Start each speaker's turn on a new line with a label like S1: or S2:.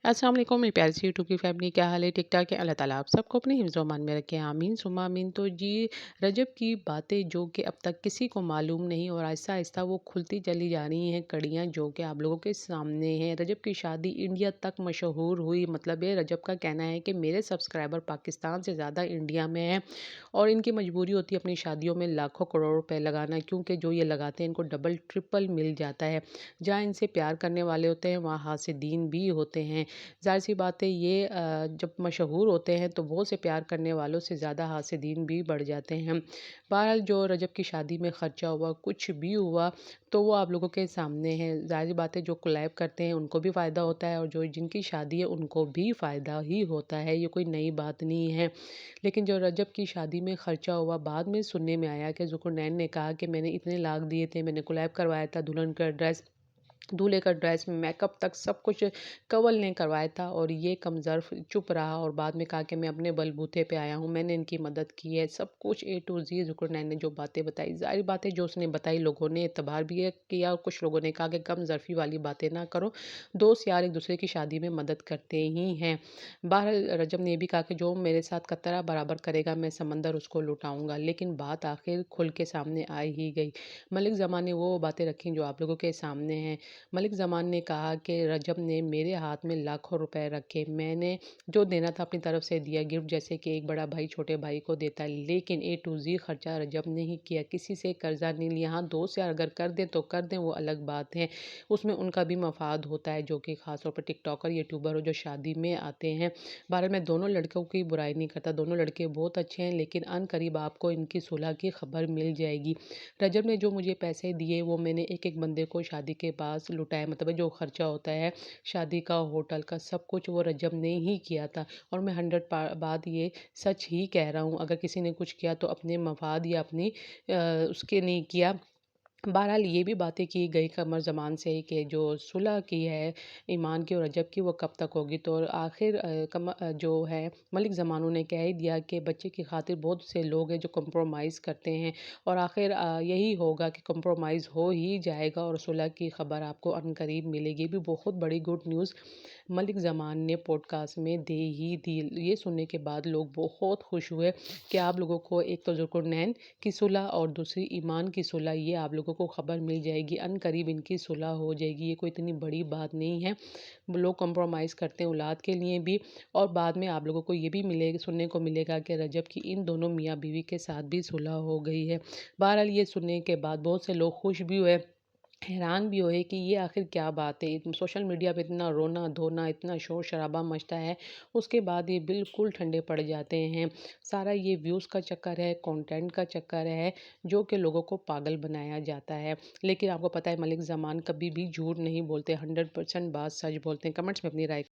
S1: अस्सलाम वालेकुम मेरी प्यारी सी यूट्यूब की फैमिली, क्या हाल है? ठीक ठाक है। अल्लाह ताला आप सबको अपने हिफ्ज़ अमान में रखे, आमीन सुम्मा आमीन। तो जी, रजब की बातें जो कि अब तक किसी को मालूम नहीं और आहिस्ता आहिस्ता वो खुलती चली जा रही हैं कड़ियाँ, जो कि आप लोगों के सामने हैं। रजब की शादी इंडिया तक मशहूर हुई। मतलब ये रजब का कहना है कि मेरे सब्सक्राइबर पाकिस्तान से ज़्यादा इंडिया में हैं और इनकी मजबूरी होती है अपनी शादियों में लाखों करोड़ रुपए लगाना, क्योंकि जो ये लगाते हैं इनको डबल ट्रिपल मिल जाता है। जहाँ इनसे प्यार करने वाले होते हैं वहाँ हासिदीन भी होते हैं। ज़ाहिर सी बात है, ये जब मशहूर होते हैं तो बहुत से प्यार करने वालों से ज़्यादा हासिदीन भी बढ़ जाते हैं। बहरहाल जो रजब की शादी में ख़र्चा हुआ, कुछ भी हुआ, तो वो आप लोगों के सामने है। ज़ाहिर सी बात है, जो कोलैब करते हैं उनको भी फ़ायदा होता है और जो जिनकी शादी है उनको भी फ़ायदा ही होता है, ये कोई नई बात नहीं है। लेकिन जो रजब की शादी में ख़र्चा हुआ, बाद में सुनने में आया कि ज़ुकरनैन ने कहा कि मैंने इतने लाख दिए थे, मैंने कोलैब करवाया था, दुल्हन का ड्रेस, दूल्हे का ड्रेस, मेकअप तक सब कुछ कंवल ने करवाया था और ये कमज़र्फ़ चुप रहा और बाद में कहा कि मैं अपने बलबूते पे आया हूँ, मैंने इनकी मदद की है। सब कुछ ए टू ज़ेड ज़ुकरनैन ने जो बातें बताई, ज़ाहिर बात है जो उसने बताई लोगों ने एतबार भी किया और कुछ लोगों ने कहा कि कमज़र्फ़ी वाली बातें ना करो, दोस्त यार एक दूसरे की शादी में मदद करते ही हैं। बहरहाल रजब ने ये भी कहा कि जो मेरे साथ कतरा बराबर करेगा मैं समंदर उसको लुटाऊँगा, लेकिन बात आखिर खुल के सामने आ ही गई। मलिक ज़मान ने वो बातें रखी जो आप लोगों के सामने हैं। मलिक ज़मान ने कहा कि रजब ने मेरे हाथ में लाखों रुपए रखे, मैंने जो देना था अपनी तरफ से दिया गिफ्ट, जैसे कि एक बड़ा भाई छोटे भाई को देता है, लेकिन ए टू ज़ेड खर्चा रजब ने ही किया, किसी से कर्जा नहीं लिया। हाँ, दोस्त यार अगर कर दें तो कर दें, वो अलग बात है, उसमें उनका भी मफाद होता है, जो कि ख़ासतौर पर टिकटॉकर यूट्यूबर हो जो शादी में आते हैं। बहरहाल मैं दोनों लड़कों की बुराई नहीं करता, दोनों लड़के बहुत अच्छे हैं, लेकिन अनकरीब आपको इनकी सुलह की खबर मिल जाएगी। रजब ने जो मुझे पैसे दिए वो मैंने एक एक बंदे को शादी के पास लुटाया, मतलब जो खर्चा होता है शादी का, होटल का, सब कुछ वो रजब ने ही किया था। और मैं 100 बात ये सच ही कह रहा हूँ, अगर किसी ने कुछ किया तो अपने मफाद या अपनी उसके नहीं किया। बहरहाल ये भी बातें की गई कमर ज़मान से कि जो सुलह की है ईमान की और रजब की, वो कब तक होगी। तो आखिर जो है मलिक ज़मानों ने कह ही दिया कि बच्चे की खातिर बहुत से लोग हैं जो कंप्रोमाइज़ करते हैं और आखिर यही होगा कि कंप्रोमाइज़ हो ही जाएगा और सुलह की खबर आपको अनकरीब मिलेगी। भी बहुत बड़ी गुड न्यूज़ मलिक ज़मान ने पॉडकास्ट में दे ही दी। ये सुनने के बाद लोग बहुत खुश हुए कि आप लोगों को एक तो ज़ुल्क़रनैन की सुलह और दूसरी ईमान की सुलह, ये आप लोगों को खबर मिल जाएगी, अनकरीब इनकी सुलह हो जाएगी। ये कोई इतनी बड़ी बात नहीं है। लोग कंप्रोमाइज़ करते हैं औलाद के लिए भी, और बाद में आप लोगों को ये भी मिलेगा, सुनने को मिलेगा कि रजब की इन दोनों मियाँ बीवी के साथ भी सुलह हो गई है। बहरहाल ये सुनने के बाद बहुत से लोग खुश भी हुए, हैरान भी हुए कि ये आखिर क्या बात है। सोशल मीडिया पे इतना रोना धोना, इतना शोर शराबा मचता है, उसके बाद ये बिल्कुल ठंडे पड़ जाते हैं। सारा ये व्यूज़ का चक्कर है, कंटेंट का चक्कर है, जो कि लोगों को पागल बनाया जाता है। लेकिन आपको पता है मलिक ज़मान कभी भी झूठ नहीं बोलते, 100% बात सच बोलते हैं। कमेंट्स में अपनी राय